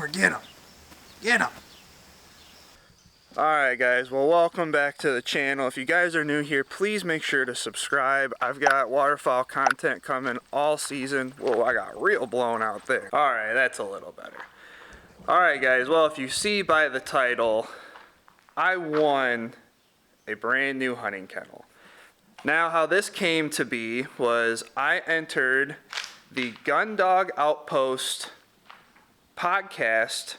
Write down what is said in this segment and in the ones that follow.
Boomer, get him. Get him. Alright guys, well welcome back to the channel. If you guys are new here, please make sure to subscribe. I've got waterfowl content coming all season. Whoa, I got real blown out there. Alright, that's a little better. Alright guys, well if you see by the title, I won a brand new hunting kennel. Now how this came to be was I entered the Gun Dog Outpost podcast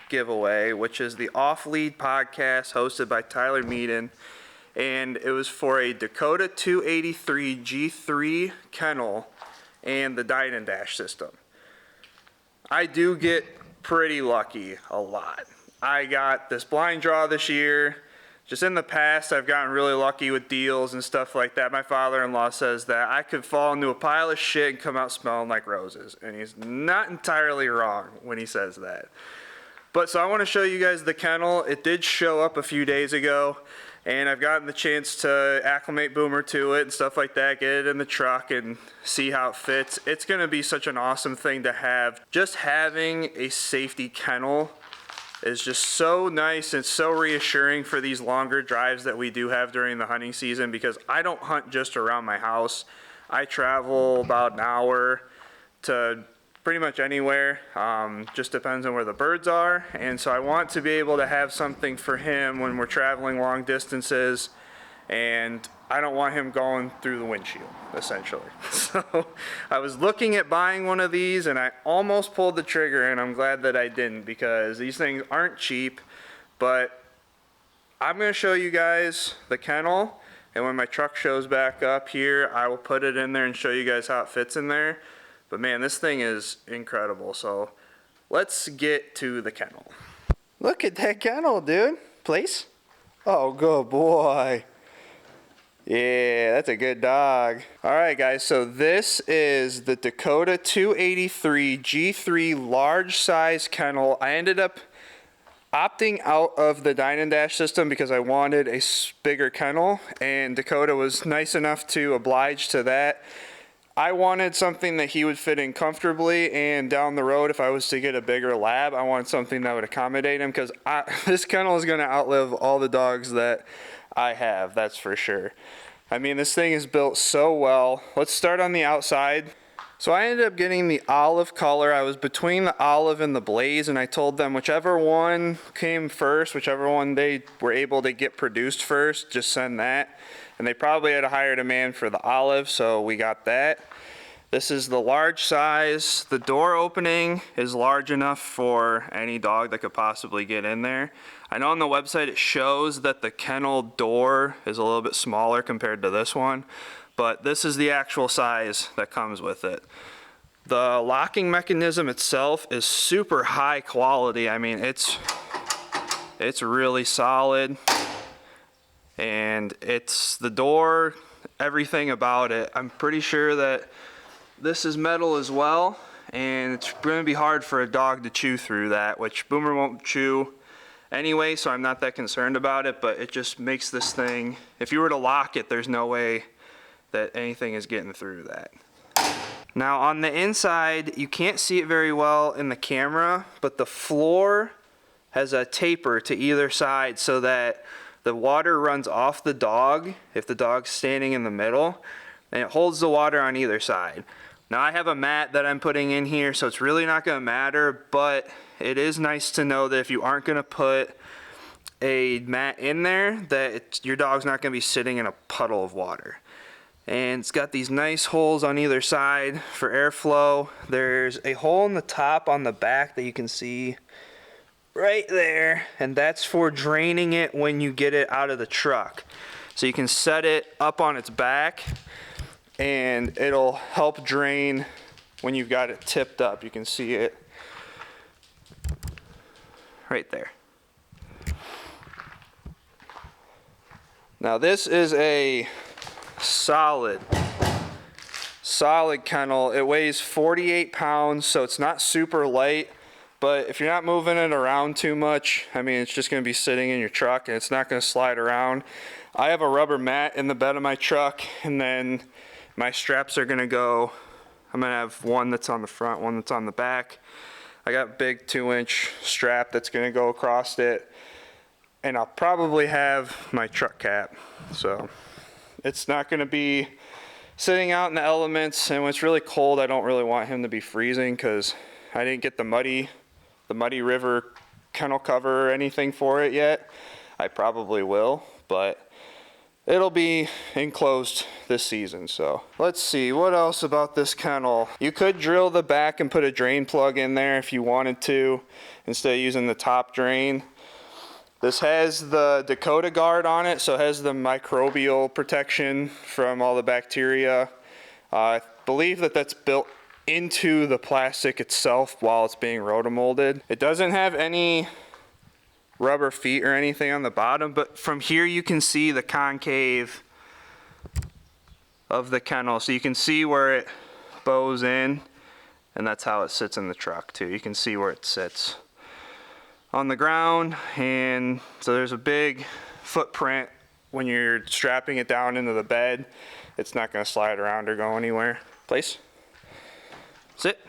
giveaway, which is the off-lead podcast hosted by Tyler Meaden, and it was for a Dakota 283 G3 Kennel and the Dine and Dash system. I do get pretty lucky a lot. I got this blind draw this year. Just in the past, I've gotten really lucky with deals and stuff like that. My father-in-law says that I could fall into a pile of shit and come out smelling like roses, and he's not entirely wrong when he says that. But so I want to show you guys the kennel. It did show up a few days ago, and I've gotten the chance to acclimate Boomer to it and stuff like that, get it in the truck and see how it fits. It's going to be such an awesome thing to have. Just having a safety kennel is just so nice and so reassuring for these longer drives that we do have during the hunting season, because I don't hunt just around my house. I travel about an hour to pretty much anywhere, just depends on where the birds are, and so I want to be able to have something for him when we're traveling long distances, and I don't want him going through the windshield, essentially. So I was looking at buying one of these, and I almost pulled the trigger, and I'm glad that I didn't, because these things aren't cheap. But I'm going to show you guys the kennel, and when my truck shows back up here, I will put it in there and show you guys how it fits in there. But man, this thing is incredible. So let's get to the kennel. Look at that kennel, dude. Place? Oh, good boy. Yeah, that's a good dog. All right, guys. So this is the Dakota 283 G3 large size kennel. I ended up opting out of the Dine and Dash system because I wanted a bigger kennel, and Dakota was nice enough to oblige to that. I wanted something that he would fit in comfortably, and down the road, if I was to get a bigger lab, I wanted something that would accommodate him, because this kennel is going to outlive all the dogs that I have, that's for sure. I mean, this thing is built so well. Let's start on the outside. So I ended up getting the olive color. I was between the olive and the blaze, and I told them whichever one came first, whichever one they were able to get produced first, just send that. And they probably had a higher demand for the olive, so we got that. This is the large size. The door opening is large enough for any dog that could possibly get in there. I know on the website it shows that the kennel door is a little bit smaller compared to this one, but this is the actual size that comes with it. The locking mechanism itself is super high quality. I mean, it's really solid. And it's the door, everything about it. I'm pretty sure that this is metal as well, and it's going to be hard for a dog to chew through that, which Boomer won't chew anyway, so I'm not that concerned about it. But it just makes this thing, if you were to lock it, there's no way that anything is getting through that. Now on the inside, you can't see it very well in the camera, but the floor has a taper to either side so that the water runs off the dog if the dog's standing in the middle, and it holds the water on either side. Now I have a mat that I'm putting in here, so it's really not going to matter, but it is nice to know that if you aren't going to put a mat in there, that your dog's not going to be sitting in a puddle of water. And it's got these nice holes on either side for airflow. There's a hole in the top on the back that you can see right there, and that's for draining it when you get it out of the truck. So you can set it up on its back, and it'll help drain when you've got it tipped up. You can see it right there. Now this is a solid kennel. It weighs 48 pounds, so it's not super light. But if you're not moving it around too much, I mean, it's just going to be sitting in your truck, and it's not going to slide around. I have a rubber mat in the bed of my truck, and then my straps are going to go, I'm going to have one that's on the front, one that's on the back. I got a big 2-inch strap that's gonna go across it, and I'll probably have my truck cap. So it's not gonna be sitting out in the elements, and when it's really cold, I don't really want him to be freezing because I didn't get the muddy river kennel cover or anything for it yet. I probably will, but it'll be enclosed this season. So let's see what else about this kennel. You could drill the back and put a drain plug in there if you wanted to, instead of using the top drain. This has the Dakota guard on it, so it has the microbial protection from all the bacteria. I believe that that's built into the plastic itself while it's being rotomolded. It doesn't have any rubber feet or anything on the bottom, but from here you can see the concave of the kennel, so you can see where it bows in, and that's how it sits in the truck too. You can see where it sits on the ground, and so there's a big footprint when you're strapping it down into the bed. It's not going to slide around or go anywhere. Place. Sit.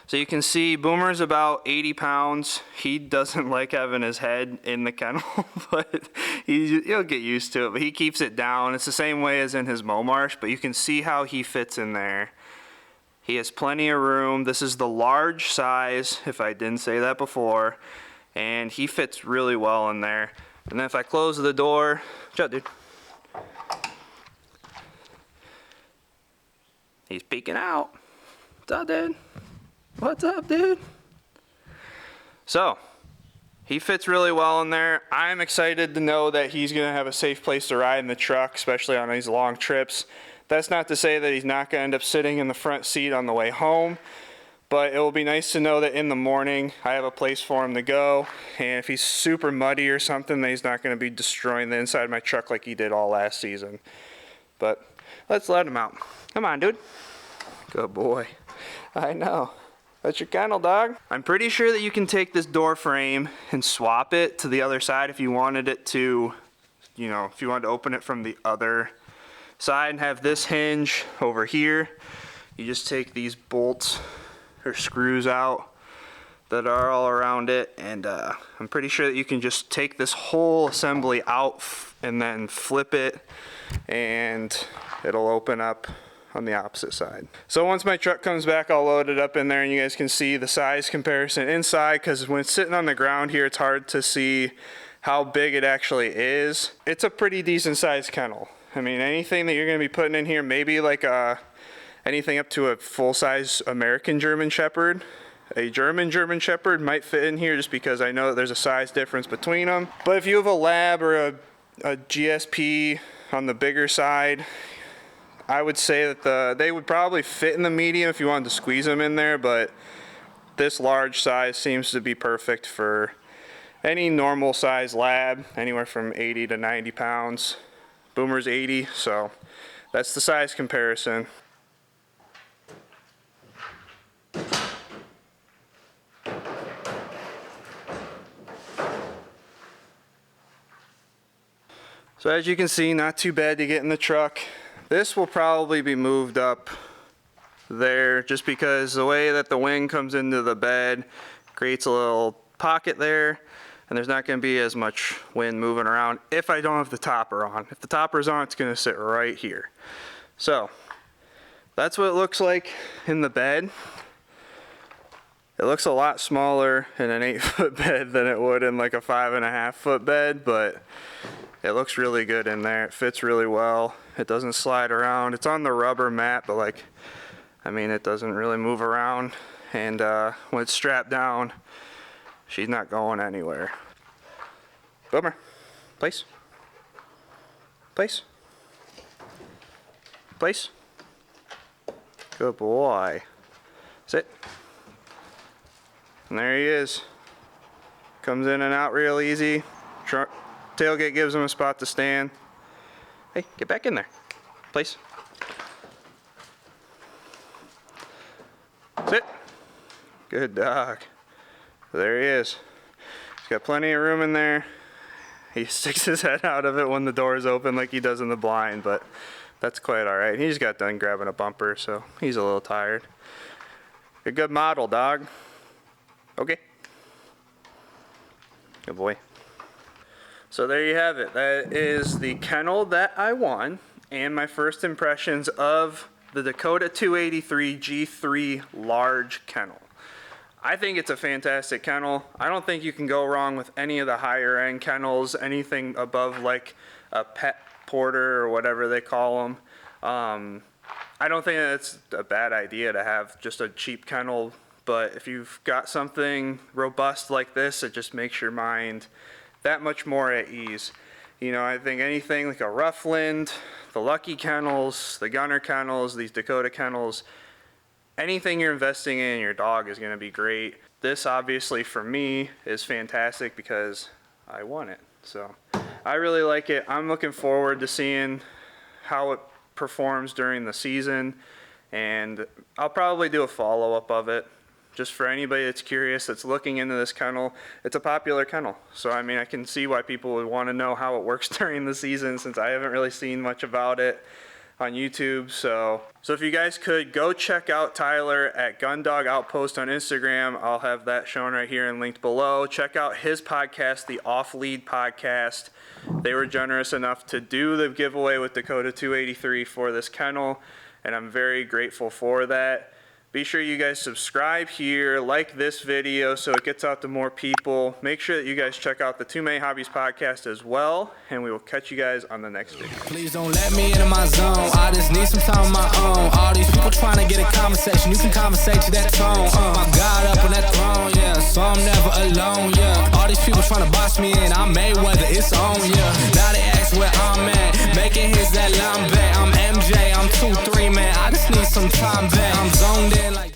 So you can see Boomer's about 80 pounds. He doesn't like having his head in the kennel, but he'll get used to it. But he keeps it down. It's the same way as in his Momarsh, but you can see how he fits in there. He has plenty of room. This is the large size, if I didn't say that before, and he fits really well in there. And then if I close the door, shut, dude. He's peeking out. What's up, dude? What's up, dude? So, he fits really well in there. I'm excited to know that he's gonna have a safe place to ride in the truck, especially on these long trips. That's not to say that he's not gonna end up sitting in the front seat on the way home, but it will be nice to know that in the morning I have a place for him to go, and if he's super muddy or something, then he's not gonna be destroying the inside of my truck like he did all last season. But let's let him out. Come on, dude. Good boy. I know. That's your kennel, dog. I'm pretty sure that you can take this door frame and swap it to the other side if you wanted it to, you know, if you wanted to open it from the other side and have this hinge over here. You just take these bolts or screws out that are all around it, and I'm pretty sure that you can just take this whole assembly out and then flip it, and it'll open up on the opposite side. So once my truck comes back, I'll load it up in there, and you guys can see the size comparison inside, because when it's sitting on the ground here, it's hard to see how big it actually is. It's a pretty decent sized kennel. I mean, anything that you're going to be putting in here, maybe like anything up to a full-size American German Shepherd. A German Shepherd might fit in here just because I know that there's a size difference between them. But if you have a Lab or a GSP on the bigger side, I would say that they would probably fit in the medium if you wanted to squeeze them in there, but this large size seems to be perfect for any normal size Lab, anywhere from 80 to 90 pounds. Boomer's 80, so that's the size comparison. So as you can see, not too bad to get in the truck. This will probably be moved up there just because the way that the wing comes into the bed creates a little pocket there, and there's not going to be as much wind moving around if I don't have the topper on. If the topper's on, it's going to sit right here. So that's what it looks like in the bed. It looks a lot smaller in an 8-foot bed than it would in like a 5.5-foot bed, but it looks really good in there. It fits really well. It doesn't slide around. It's on the rubber mat, but like, I mean, it doesn't really move around. And when it's strapped down, she's not going anywhere. Boomer, place. Place. Place. Good boy. Sit. And there he is. Comes in and out real easy. Tailgate gives him a spot to stand. Hey, get back in there. Place. Sit. Good dog. There he is. He's got plenty of room in there. He sticks his head out of it when the door is open like he does in the blind, but that's quite alright. He just got done grabbing a bumper, so he's a little tired. You're a good model, dog. Okay. Good boy. So there you have it. That is the kennel that I won and my first impressions of the Dakota 283 G3 large kennel. I think it's a fantastic kennel. I don't think you can go wrong with any of the higher end kennels, anything above like a pet porter or whatever they call them. I don't think it's a bad idea to have just a cheap kennel, but if you've got something robust like this, it just makes your mind that much more at ease. You know, I think anything like a Roughland, the Lucky kennels, the Gunner kennels, these Dakota kennels, anything you're investing in your dog is going to be great. This obviously for me is fantastic because I won it. So I really like it. I'm looking forward to seeing how it performs during the season, and I'll probably do a follow-up of it just for anybody that's curious, that's looking into this kennel. It's a popular kennel, so I mean I can see why people would want to know how it works during the season, since I haven't really seen much about it on YouTube. So if you guys could go check out Tyler at Gundog Outpost on Instagram. I'll have that shown right here and linked below. Check out his podcast, the Off Lead Podcast. They were generous enough to do the giveaway with Dakota 283 for this kennel, and I'm very grateful for that. Be sure you guys subscribe here, like this video so it gets out to more people. Make sure that you guys check out the 2 Main Hobbies podcast as well, and we will catch you guys on the next video. Please don't let me into my zone. I just need some time on my own. All these people trying to get a conversation. You can conversate to that tone. My God up on that throne, yeah. So I'm never alone, yeah. All these people trying to boss me in. I'm Mayweather, it's on, yeah. Now they ask where I'm at. Making hits that line back. I'm MJ, I'm 2-3, man. I just need some time back. I'm zoned in like